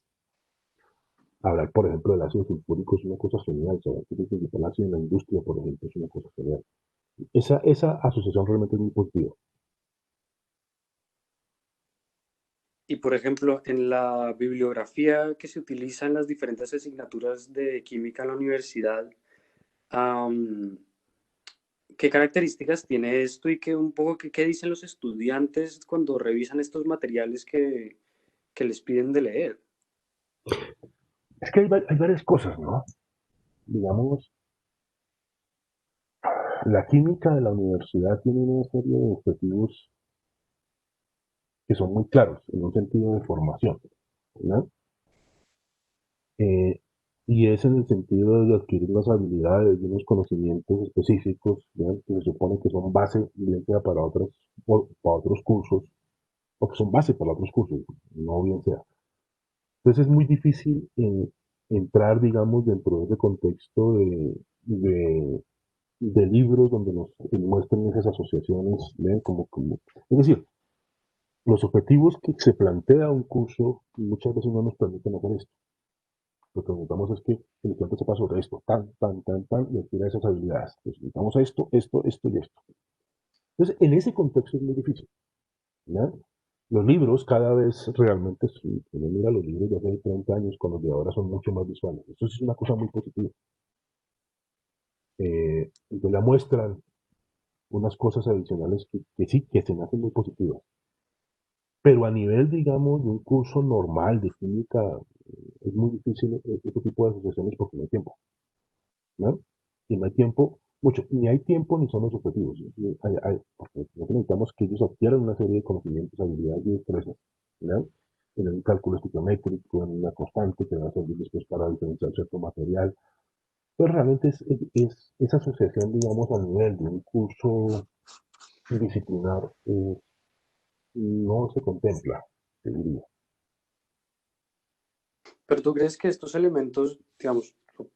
Hablar, por ejemplo, del ácido sulfúrico es una cosa genial, saber que es el ácido en la industria, por ejemplo, es una cosa genial. Esa asociación realmente es muy positiva. Y por ejemplo, en la bibliografía que se utiliza en las diferentes asignaturas de química en la universidad, um, ¿qué características tiene esto y qué un poco qué dicen los estudiantes cuando revisan estos materiales que les piden de leer? Es que hay varias cosas, ¿no? Digamos, la química de la universidad tiene una serie de objetivos que son muy claros en un sentido de formación, ¿no? Eh, y es en el sentido de adquirir unas habilidades y unos conocimientos específicos, ¿no? Que se supone que son base, bien sea para otros cursos, o que son base para otros cursos, no bien sea. Entonces es muy difícil entrar, digamos, dentro de ese contexto de libros donde nos muestren esas asociaciones, ¿ven? Es decir, los objetivos que se plantea un curso muchas veces no nos permiten hacer esto. Lo que necesitamos es que el estudiante sepa sobre esto, y adquiera esas habilidades. Entonces, necesitamos esto y esto. Entonces, en ese contexto es muy difícil, ¿no? Los libros cada vez realmente, si uno mira los libros de hace 30 años con los de ahora son mucho más visuales. Esto es una cosa muy positiva. Entonces ya muestran unas cosas adicionales que sí, que se me hacen muy positivas. Pero a nivel, digamos, de un curso normal de química, es muy difícil este tipo de asociaciones porque no hay tiempo, ¿no? Y no hay tiempo, mucho, ni hay tiempo ni son los objetivos. Porque necesitamos que ellos adquieran una serie de conocimientos, habilidades y destrezas, ¿no? En un cálculo estequiométrico, en una constante que va a servir después para diferenciar cierto material. Pues realmente esa asociación, digamos, a nivel de un curso disciplinar, no se contempla, te diría. Pero ¿tú crees que estos elementos, digamos,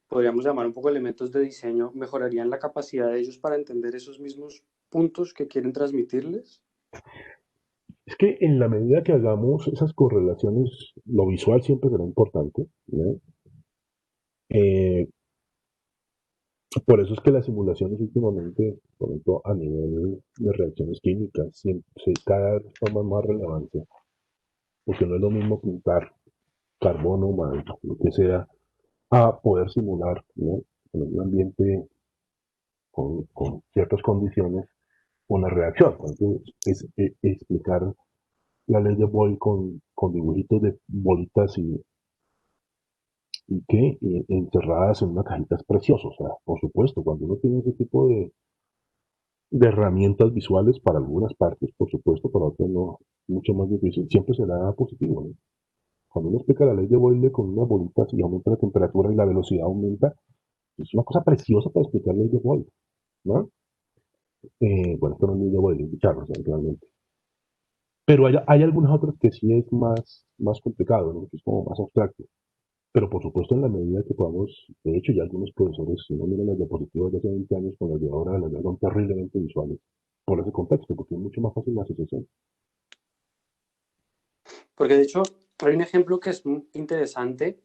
podríamos llamar un poco elementos de diseño, mejorarían la capacidad de ellos para entender esos mismos puntos que quieren transmitirles? Es que en la medida que hagamos esas correlaciones, lo visual siempre será importante, ¿no? Eh, por eso es que las simulaciones últimamente, por ejemplo, a nivel de reacciones químicas, cada vez toman más relevancia, porque no es lo mismo pintar carbono más lo que sea, a poder simular, ¿no? En un ambiente con ciertas condiciones una reacción. Entonces, explicar la ley de Boyle con dibujitos de bolitas y encerradas en una cajita es precioso. O sea, por supuesto, cuando uno tiene ese tipo de herramientas visuales para algunas partes, por supuesto, para otras no, mucho más difícil, siempre será positivo, ¿no? Cuando uno explica la ley de Boyle con unas bolitas y aumenta la temperatura y la velocidad aumenta, es una cosa preciosa para explicar la ley de Boyle, ¿no? Bueno, esto no es ley de Boyle, es de Charles, realmente. Pero hay algunas otras que sí es más complicado, ¿no? Que es como más abstracto. Pero por supuesto, en la medida que podamos, de hecho, ya algunos profesores, si uno mira las diapositivas de hace 20 años con las de ahora, las de ahora son terriblemente visuales, por ese contexto, porque es mucho más fácil la asociación. Porque de hecho, hay un ejemplo que es muy interesante,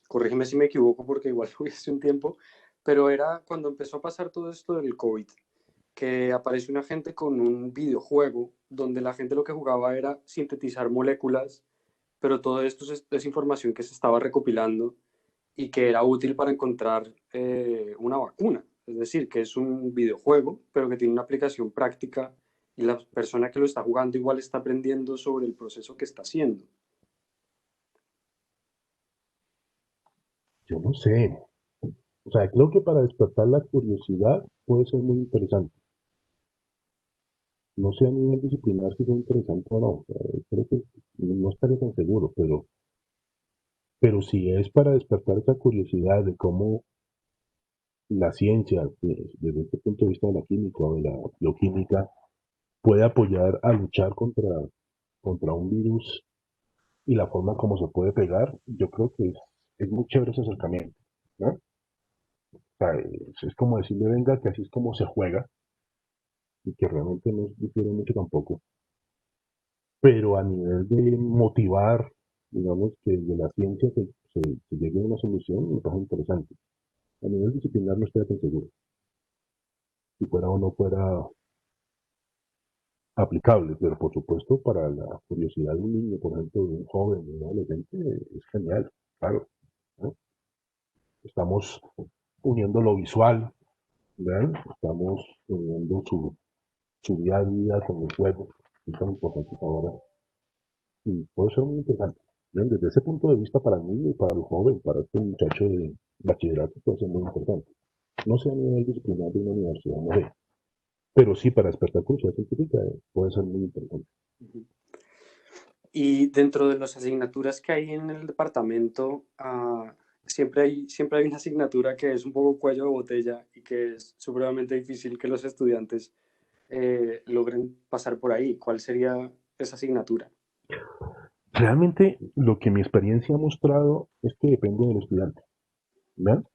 corrígeme si me equivoco porque igual fue hace un tiempo, pero era cuando empezó a pasar todo esto del COVID, que apareció una gente con un videojuego donde la gente lo que jugaba era sintetizar moléculas, pero todo esto es información que se estaba recopilando y que era útil para encontrar una vacuna. Es decir, que es un videojuego, pero que tiene una aplicación práctica y la persona que lo está jugando igual está aprendiendo sobre el proceso que está haciendo. Yo no sé. O sea, creo que para despertar la curiosidad puede ser muy interesante. No sé a nivel disciplinar si sea interesante o no. O sea, creo que no estaría tan seguro, pero si es para despertar esa curiosidad de cómo la ciencia, desde este punto de vista de la química o de la bioquímica, puede apoyar a luchar contra un virus y la forma como se puede pegar, yo creo que es muy chévere ese acercamiento, ¿no? O sea, es como decirle, venga, que así es como se juega, y que realmente no difiere mucho tampoco, pero a nivel de motivar, digamos, que de la ciencia se llegue a una solución, me parece interesante. A nivel disciplinar no estoy tan seguro, si fuera o no fuera aplicable, pero por supuesto para la curiosidad de un niño, por ejemplo, de un joven, de un adolescente, es genial, claro, ¿no? Estamos uniendo lo visual, ¿verdad? Estamos uniendo su día a día con el juego, que es tan importante ahora, y puede ser muy interesante. ¿Ven? Desde ese punto de vista, para mí y para el joven, para este muchacho de bachillerato, puede ser muy importante. No sé a nivel disciplinar de una universidad, no sé, pero sí para despertar curiosidad científica puede ser muy interesante. Y dentro de las asignaturas que hay en el departamento, siempre hay una asignatura que es un poco cuello de botella y que es supremamente difícil que los estudiantes logren pasar por ahí. ¿Cuál sería esa asignatura? Realmente lo que mi experiencia ha mostrado es que depende del estudiante. ¿Ven?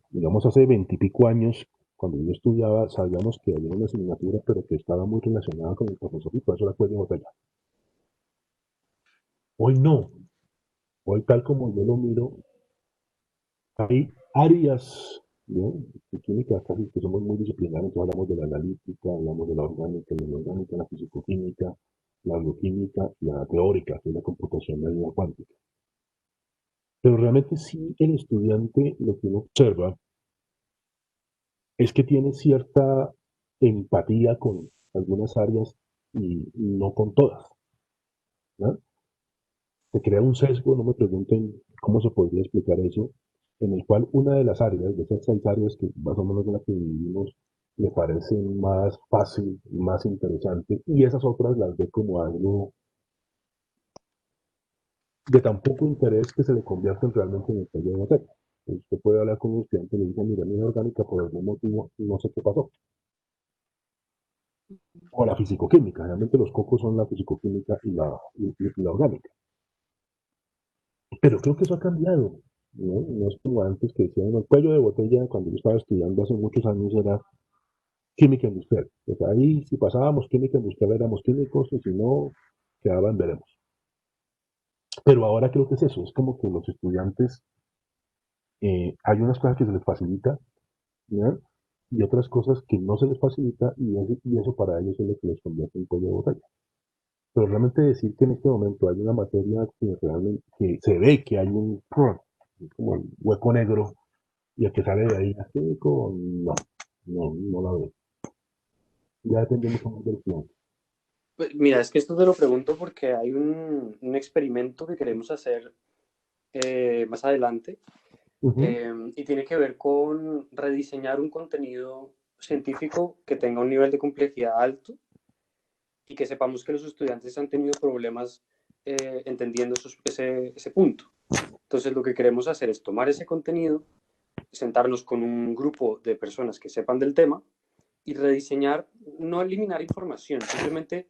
Digamos, hace 20 y pico años, cuando yo estudiaba, sabíamos que había una asignatura, pero que estaba muy relacionada con el profesor y por eso la cuello de botella. Hoy no. Hoy, tal como yo lo miro, hay áreas, ¿no?, de química casi que somos muy disciplinados. Entonces hablamos de la analítica, hablamos de la orgánica, la inorgánica, la fisicoquímica, la bioquímica, la teórica, que es la computación de la cuántica. Pero realmente sí el estudiante lo que uno observa es que tiene cierta empatía con algunas áreas y no con todas, ¿no? Se crea un sesgo, no me pregunten cómo se podría explicar eso, en el cual una de las áreas, de esas 6 áreas que más o menos en las que vivimos, le parece más fácil, más interesante, y esas otras las ve como algo de tan poco interés que se le convierten realmente en el cuello de botella. Usted puede hablar con un estudiante y le dice, mira, mi orgánica por algún motivo no sé qué pasó. O la fisicoquímica, realmente los cocos son la fisicoquímica y la orgánica. Pero creo que eso ha cambiado, ¿no? No es como antes que decían, el cuello de botella cuando yo estaba estudiando hace muchos años era química industrial. Pues ahí si pasábamos química industrial éramos químicos y si no, quedaban veremos. Pero ahora creo que es eso, es como que los estudiantes, hay unas cosas que se les facilita, ¿no?, y otras cosas que no se les facilita y eso para ellos es lo que les convierte en cuello de botella. Pero realmente decir que en este momento hay una materia que realmente que se ve que hay un como el hueco negro y el que sale de ahí es químico, no, no la veo. Ya depende mucho más del estudiante. Pues mira, es que esto te lo pregunto porque hay un experimento que queremos hacer más adelante y tiene que ver con rediseñar un contenido científico que tenga un nivel de complejidad alto y que sepamos que los estudiantes han tenido problemas entendiendo ese punto. Entonces lo que queremos hacer es tomar ese contenido, sentarnos con un grupo de personas que sepan del tema y rediseñar, no eliminar información, simplemente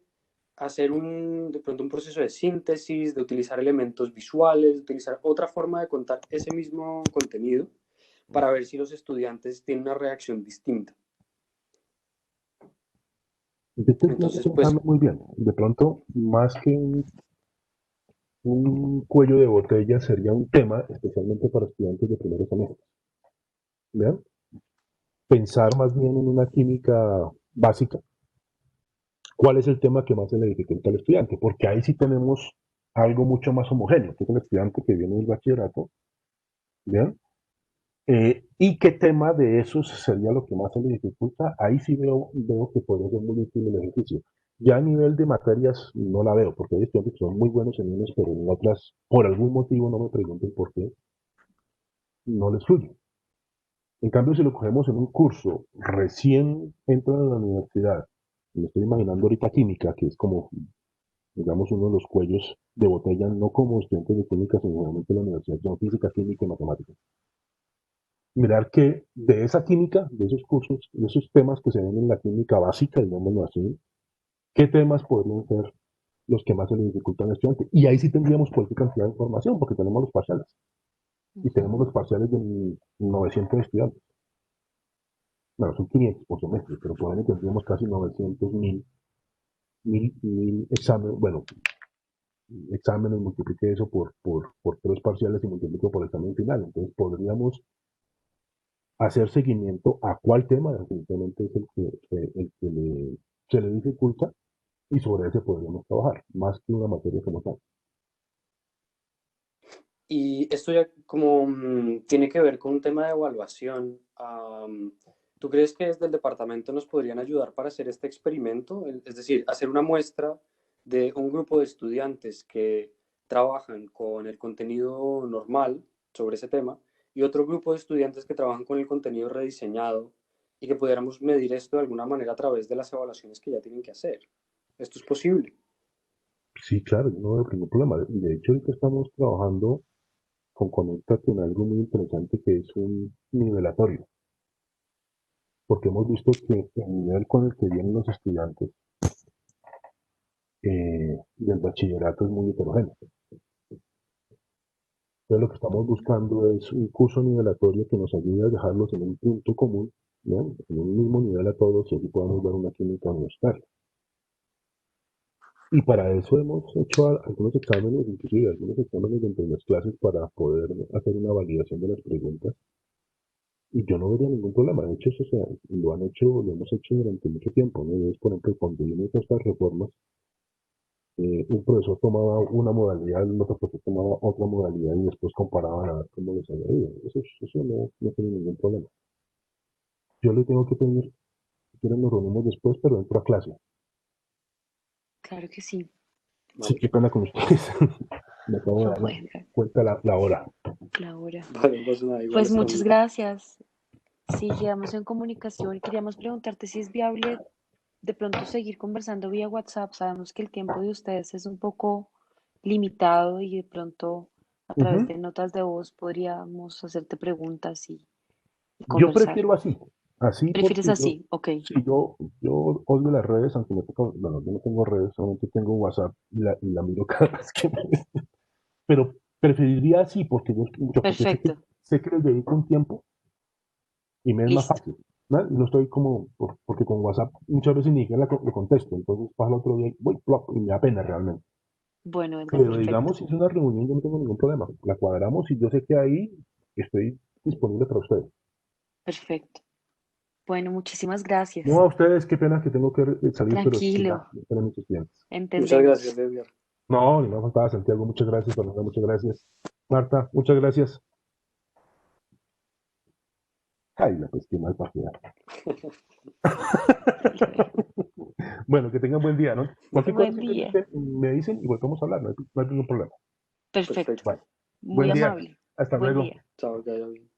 hacer de pronto un proceso de síntesis, de utilizar elementos visuales, de utilizar otra forma de contar ese mismo contenido para ver si los estudiantes tienen una reacción distinta. Yo te entiendo Entonces, pues, pensando muy bien. De pronto, más que un cuello de botella sería un tema especialmente para estudiantes de primeros semestres. ¿Vean? Pensar más bien en una química básica. ¿Cuál es el tema que más se le dificulta al estudiante? Porque ahí sí tenemos algo mucho más homogéneo, que es el estudiante que viene del bachillerato. ¿Bien? ¿Y qué tema de esos sería lo que más se le dificulta? Ahí sí veo que podría ser muy útil el ejercicio. Ya a nivel de materias no la veo, porque hay estudiantes que son muy buenos en unas, pero en otras, por algún motivo, no me pregunten por qué, no les fluye. En cambio, si lo cogemos en un curso, recién entran a la universidad, me estoy imaginando ahorita química, que es como, digamos, uno de los cuellos de botella, no como estudiantes de química, sino realmente en la universidad, son física, química y matemáticas. Mirar que de esa química, de esos cursos, de esos temas que se ven en la química básica, digámoslo así, qué temas podrían ser los que más se le dificultan al estudiante. Y ahí sí tendríamos cualquier cantidad de información, porque tenemos los parciales. Y tenemos los parciales de 900 estudiantes. Bueno, son 500 por semestre, pero por año tendríamos casi 900, 1000 exámenes. Bueno, exámenes, multiplique eso por 3 parciales y multiplique por el examen final. Entonces podríamos hacer seguimiento a cuál tema definitivamente es el que se le dificulta y sobre ese podríamos trabajar, más que una materia como tal. y esto ya como tiene que ver con un tema de evaluación. ¿Tú crees que desde el departamento nos podrían ayudar para hacer este experimento? Es decir, hacer una muestra de un grupo de estudiantes que trabajan con el contenido normal sobre ese tema y otro grupo de estudiantes que trabajan con el contenido rediseñado y que pudiéramos medir esto de alguna manera a través de las evaluaciones que ya tienen que hacer. ¿Esto es posible? Sí, claro, yo no veo ningún problema. Y de hecho ahorita estamos trabajando con Conecta en algo muy interesante que es un nivelatorio, porque hemos visto que el nivel con el que vienen los estudiantes del bachillerato es muy heterogéneo. Entonces lo que estamos buscando es un curso nivelatorio que nos ayude a dejarlos en un punto común, ¿no?, en un mismo nivel a todos y así podamos dar una química universitaria. Y para eso hemos hecho algunos exámenes, inclusive algunos exámenes dentro de las clases para poder hacer una validación de las preguntas. Y yo no vería ningún problema. De hecho, eso lo han hecho, lo hemos hecho durante mucho tiempo, ¿no? Es, por ejemplo, cuando vimos estas reformas, un profesor tomaba una modalidad, el otro profesor tomaba otra modalidad y después comparaban a ver cómo les había ido. Eso no tiene ningún problema. Yo le tengo que pedir, si quieren nos reunimos después, pero dentro a clase. Claro que sí. Sí, Vale, qué pena con ustedes. Me acabo de No, dar Edgar, cuenta la hora. la hora. vale, no pasa nada, igual Pues estamos. muchas gracias. Sí, quedamos en comunicación. Queríamos preguntarte si es viable de pronto seguir conversando vía WhatsApp. Sabemos que el tiempo de ustedes es un poco limitado y de pronto a través Ujú. de notas de voz podríamos hacerte preguntas y Yo conversar. prefiero así ¿Prefieres porque así? Ok, sí, yo odio las redes, aunque bueno, yo no tengo redes, solamente tengo WhatsApp y la miro cada vez que pero preferiría así porque perfecto, sé que les dedico un tiempo y me es más listo. fácil, ¿no? Y no estoy como, porque con WhatsApp muchas veces ni siquiera le contesto, entonces pasa el otro día y voy, plop, y me da pena realmente. Bueno, Edgar, Pero perfecto, digamos, si es una reunión, yo no tengo ningún problema. La cuadramos y yo sé que ahí estoy disponible para ustedes. perfecto. Bueno, muchísimas No gracias. a ustedes, qué pena que tengo que salir, pero es que Tranquilo, ya esperen muchos clientes. Muchas gracias, entendemos. Edgar. No, ni me faltaba Santiago, muchas gracias, Fernanda, muchas gracias. Marta, muchas gracias. Ay, la pues qué mal partida. Hasta luego. Bueno, que tengan buen día, ¿no? Cualquier cosa Buen día. simplemente me dicen y volvemos a hablar, no hay ningún problema. Perfecto. Perfecto. Vale. Muy Buen día. amable. Hasta Buen luego. día. Chao, que vaya bien.